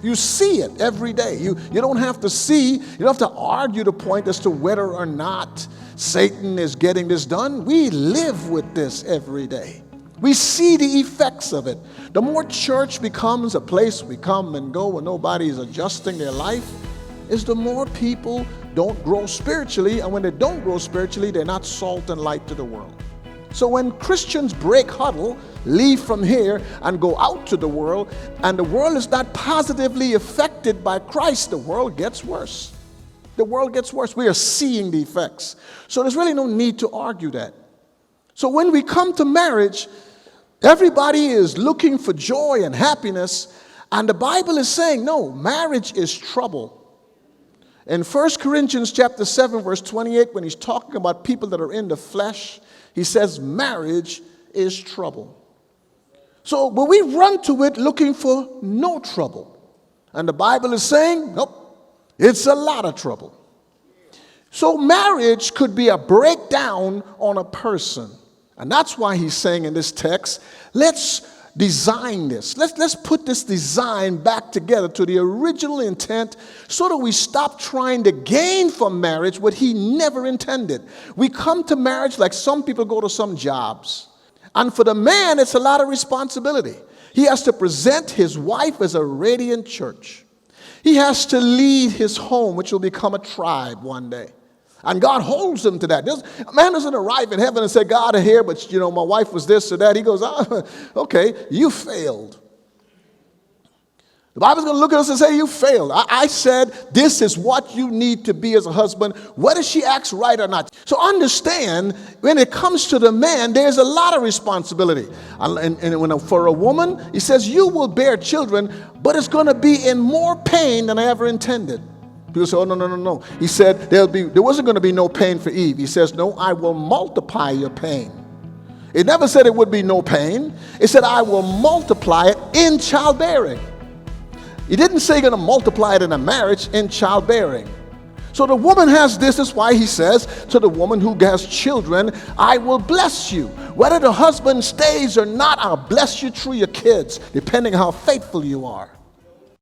You see it every day. You don't have to see, you don't have to argue the point as to whether or not Satan is getting this done. We live with this every day. We see the effects of it. The more church becomes a place we come and go and nobody is adjusting their life, is the more people don't grow spiritually, and when they don't grow spiritually, they're not salt and light to the world. So when Christians break huddle, leave from here and go out to the world, and the world is not positively affected by Christ, the world gets worse. The world gets worse. We are seeing the effects. So there's really no need to argue that. So when we come to marriage, everybody is looking for joy and happiness, and the Bible is saying, no, marriage is trouble. In 1 Corinthians chapter 7, verse 28, when he's talking about people that are in the flesh, he says marriage is trouble. So, but we run to it looking for no trouble. And the Bible is saying, nope, it's a lot of trouble. So marriage could be a breakdown on a person. And that's why he's saying in this text, let's design this. Let's put this design back together to the original intent so that we stop trying to gain from marriage what he never intended. We come to marriage like some people go to some jobs. And for the man, it's a lot of responsibility. He has to present his wife as a radiant church. He has to lead his home, which will become a tribe one day. And God holds him to that. A man doesn't arrive in heaven and say, God, I'm here, but, my wife was this or that. He goes, okay, you failed. The Bible's going to look at us and say, you failed. I said, this is what you need to be as a husband, whether she acts right or not. So understand, when it comes to the man, there's a lot of responsibility. And for a woman, he says, you will bear children, but it's going to be in more pain than I ever intended. People say, oh, no. He said there wasn't going to be no pain for Eve. He says, no, I will multiply your pain. It never said it would be no pain. It said, I will multiply it in childbearing. He didn't say you're going to multiply it in a marriage, in childbearing. So the woman has this. That's why he says to the woman who has children, I will bless you. Whether the husband stays or not, I'll bless you through your kids, depending how faithful you are.